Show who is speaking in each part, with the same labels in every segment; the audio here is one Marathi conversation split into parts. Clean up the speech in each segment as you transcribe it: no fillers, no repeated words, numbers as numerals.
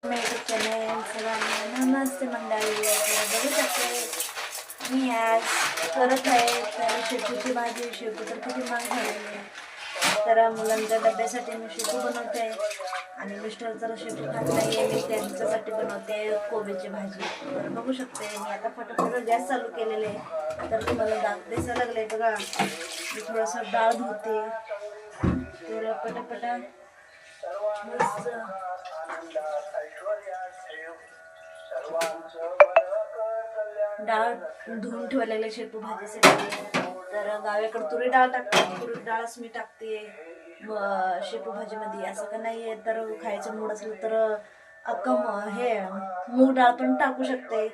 Speaker 1: मेकअप चॅनल सगळ्यांना नमस्ते मंडळी. बघू शकते मी आज करत आहे तर शेपूची भाजी. शेपू तर किती महाग झालेली, तर मुलांच्या डब्यासाठी मी शेपू बनवते आणि मिस्टर जर शेपू खात नाही मी त्यांच्यासाठी बनवते कोबीची भाजी. तर बघू शकते मी आता फटाफट गॅस चालू केलेले आहे. तर तुम्हाला दिसायला लागले बघा, मी थोडंसं डाळ धुते. तर पटापटा मस्त डाळ धुवून ठेवलेले शेपू भाजीसाठी. तर गावाकडे तुरी डाळ टाकते, तुरी डाळच मी टाकते शेपू भाजीमध्ये. असं का नाही आहे तर खायचं मूड असलं तर हे मूग डाळ पण टाकू शकते.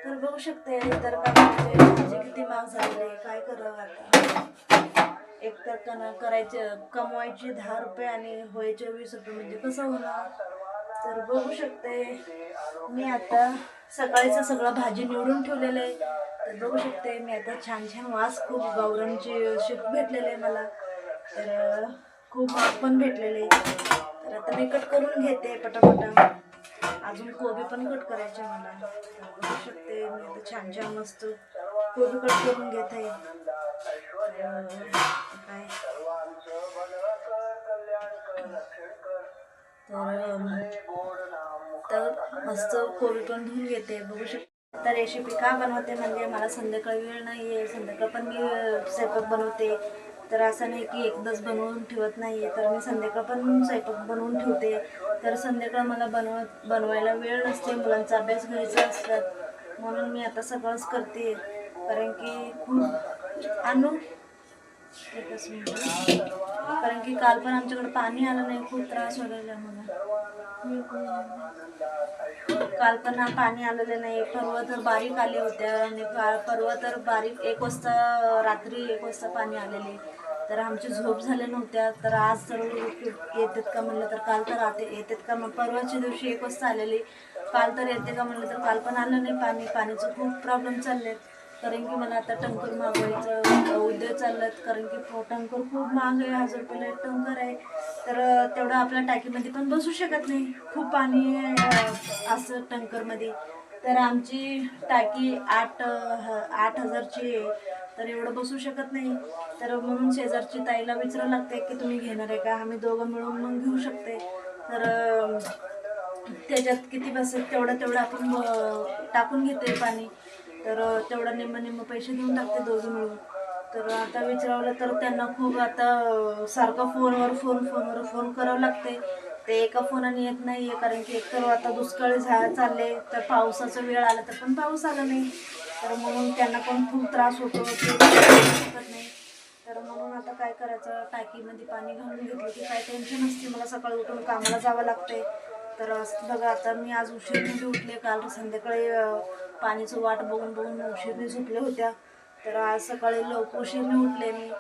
Speaker 1: तर बघू शकते तर का भाजी किती महाग झालेली आहे, काय करावं आता. एक तर करायचे कमवायचे 10 रुपये आणि व्हायचे 20 रुपये, म्हणजे कसं होणार. तर बघू शकते मी आता सकाळीचं सगळं भाजी निवडून ठेवलेलं आहे. तर बघू शकते मी आता छान छान वास खूप गावरांची शेपू भेटलेले आहे मला. तर खूप महाग पण भेटलेले. तर आता मी कट करून घेते पटापटा. अजून कोबी पण कट करायचे मला. तर बघू शकते मी आता छान छान मस्त कोबी कट करून घेते. काय तर मस्त कोबी पण धुवून घेते. बघू शकते तर रेसिपी का बनवते म्हणजे मला संध्याकाळी वेळ नाही आहे. संध्याकाळ पण मी स्वयंपाक बनवते. तर असं नाही की एकदाच बनवून ठेवत नाही आहे, तर मी संध्याकाळ पण स्वयंपाक बनवून ठेवते. तर संध्याकाळ मला बनवायला वेळ नसते, मुलांचा अभ्यास घ्यायचा असतात, म्हणून मी आता सगळंच करते. कारण की खूप आणू एकच मिनिट, कारण की काल पण आमच्याकडे पाणी आलं नाही, खूप त्रास व्हायला मला. काल पण पाणी आलेलं नाही. परवा तर बारीक आले होत्या आणि परवा तर बारीक 1 वाजता, रात्री 1 वाजता पाणी आलेले. तर आमची झोप झाल्या नव्हत्या. तर आज तर येतात का म्हणलं तर काल तर येतात का, मग परवाच्या दिवशी 1 वाजता आलेली. काल तर येते का म्हणलं तर काल पण आलं नाही. पाणीचं खूप प्रॉब्लेम चालले. कारण की मला आता टँकर मागवायचं उद्योग चाललं, कारण की टँकर खूप महाग आहे. 1000 रुपयाला एक टँकर आहे. तर तेवढं आपल्या टाकीमध्ये पण बसू शकत नाही, खूप पाणी असं टँकरमध्ये. तर आमची टाकी 8,000ची आहे, तर एवढं बसू शकत नाही. तर म्हणून शेजारची ताईला विचारावं लागते की तुम्ही घेणार आहे का, आम्ही दोघं मिळून मग घेऊ शकते. तर त्याच्यात किती बसेल तेवढं आपण टाकून घेते पाणी. तर तेवढं निम्म पैसे देऊन टाकते दोघे मिळून. तर आता विचारलं तर त्यांना खूप आता सारखं फोन करावं लागते. ते एका फोनाने येत नाही आहे, कारण की एकतर आता दुष्काळी चालले. तर पावसाचा वेळ आला तर पण पाऊस आला नाही, तर म्हणून त्यांना पण खूप त्रास होतो, ते शकत नाही. तर म्हणून आता काय करायचं, टाकीमध्ये पाणी घालून घेतलं की काय टेन्शन नसते. मला सकाळी उठून कामाला जावं लागते. तर बघा आता मी आज उशिराने उठले. काल संध्याकाळी पाणीचं वाट बघून उशिराने झोपले होत्या. तर आज सकाळी उशिराने उठले मी.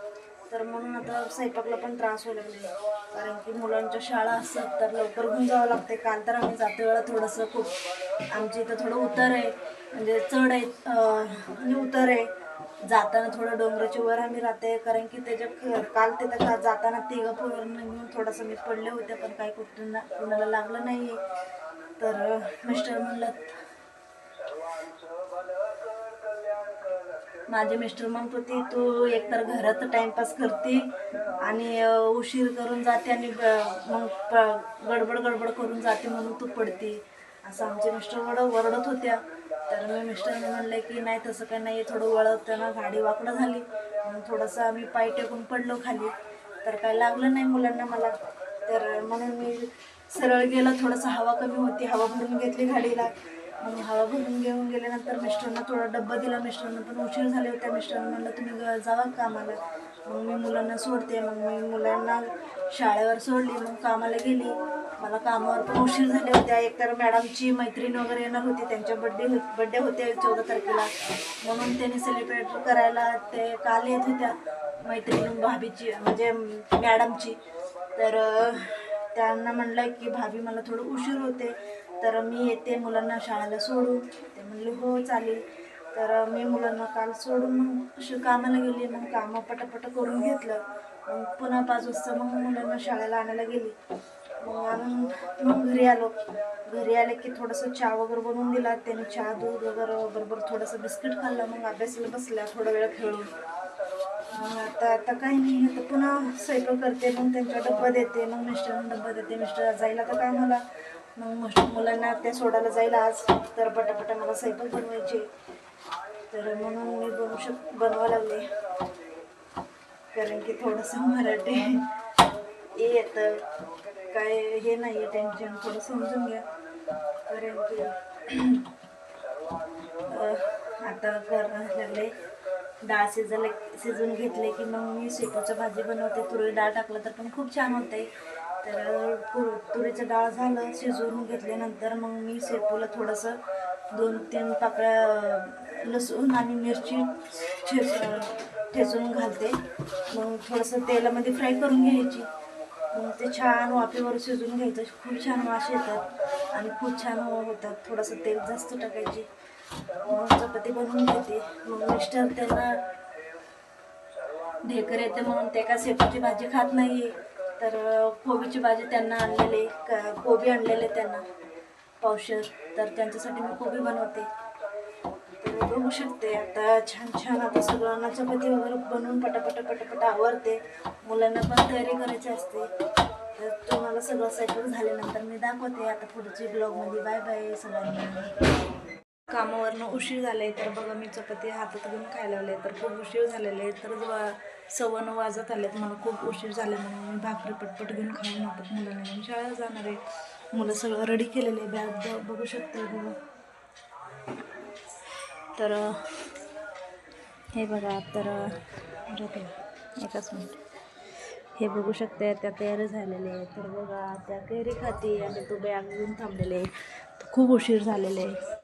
Speaker 1: तर म्हणून आता स्वयंपाकला पण त्रास व्हायला लागले, कारण की मुलांच्या शाळा असतात तर लवकर घेऊन जावं लागते. काल तर आम्ही जाते वेळा थोडंसं खूप आमच्या इथं थोडं उतार आहे, म्हणजे चढ आहे म्हणजे उतार आहे. जाताना थोडं डोंगराच्या वर आम्ही राहते, कारण की काल तिथं जाताना 3 पोरांना घेऊन थोडंसं मी पडले होते, पण काही कुणाला लागलं नाही. तर मिस्टर म्हणलं, माझे मिस्टर म्हणत होते तू एकतर घरात टाइमपास करते आणि उशीर करून जाते आणि मग गडबड करून जाते म्हणून तू पडते, असं आमचे मिस्टर ओरडत होत्या. तर मी मिस्टरने म्हणलं की नाही तसं काही नाही, थोडं वळवताना गाडी वाकडं झाली, मग थोडंसं आम्ही पाय टेकून पडलो खाली. तर काय लागलं नाही मुलांना मला. तर म्हणून मी सरळ गेलं. थोडंसं हवा कमी होती, हवा भरून घेतली गाडीला. मग हवा भरून घेऊन गेल्यानंतर मिस्टरना थोडा डब्बा दिला. मिस्टरना पण उशीर झाले होते. मिस्टरने म्हणलं तुम्ही जावा कामाला. मग मी मुलांना सोडते. मग मी मुलांना शाळेवर सोडली, मग कामाला गेली. मला कामावर पण उशीर झाले होत्या. एकतर मॅडमची मैत्रीण वगैरे येणार होती, त्यांच्या बड्डे होते 14 तारखेला, म्हणून त्यांनी सेलिब्रेट करायला ते काल येत होत्या मैत्रीण भाभीची, म्हणजे मॅडमची. तर त्यांना म्हणलं की भाभी मला थोडं उशीर होते, तर मी येते मुलांना शाळेला सोडून. ते म्हणले हो चालेल. तर मी मुलांना काल सोडून मग कामाला गेली. मग कामं पटापट करून घेतलं. मग पुन्हा 5 वाजता मग मुलांना शाळेला आणायला गेली. मग आणून मग घरी आले की थोडंसं चहा वगैरे बनवून दिला त्याने, चहा दूध वगैरे बरोबर थोडंसं बिस्किट खाल्लं. मग अभ्यासाला बसल्या थोडा वेळ खेळून. मग आता काही नाही, आता पुन्हा स्वयंपाक करते, मग त्यांचा डब्बा देते, मग मिस्टरांना डब्बा देते. मिस्टर जायला तर कामाला, मग मुलांना त्या सोडायला जाईल आज, तर पटापटा मला स्वयंपाक बनवायचे. तर म्हणून मी बनवा लागले, कारण की थोडंसं मराठी येतं, काय हे नाही आहे टेन्शन, थोडं समजून घ्या. कारण की आता करायला लागले. डाळ शिजून घेतले की मग मी शेपूची भाजी बनवते. तुरी डाळ टाकलं तर पण खूप छान होते. तर तुरीचं डाळ झालं शिजवून घेतल्यानंतर मग मी शेपूला थोडंसं 2-3 पाकळ्या लसूण आणि मिरची ठेचून घालते. मग थोडंसं तेलामध्ये फ्राय करून घ्यायची. मग ते छान वाफेवर शिजून घ्यायचं. खूप छान वास येतात आणि खूप छान होतात. थोडंसं तेल जास्त टाकायची. मग चपाती बनवून घेते. मग मिस्टर त्यांना ढेकर येते म्हणून ते का शेपूची भाजी खात नाही, तर कोबीची भाजी त्यांना आणलेले, कोबी आणलेले त्यांना पावशेर, तर त्यांच्यासाठी मी कोबी बनवते. तर बघू शकते आता छान आता सगळ्यांना चपाती वगैरे बनवून पटापट आवरते. मुलांना पण तयारी करायची असते. तर तुम्हाला सगळं स्वयंपाक झाल्यानंतर मी दाखवते आता पुढची ब्लॉगमध्ये. बाय बाय सगळ्यांना. कामावरनं उशीर झाला आहे, तर बघा मी चपाती हातात घेऊन खायला लावले, तर खूप उशीर झालेला आहे. तर 9:15 वाजत आले, तर मला खूप उशीर झाले म्हणून मी भाकरी पटपट घेऊन खाऊन आपण मुलांना घेऊन शाळेत जाणार आहे. मुलं सगळं रेडी केलेलं आहे, बॅग बघू शकते बघा. तर हे बघा, तर एकच मिनिट, हे बघू शकते त्या तयारी झालेले आहे. तर बघा त्या कैरी खाते आणि तो बॅग घेऊन थांबलेले आहे. खूप उशीर झालेले आहे.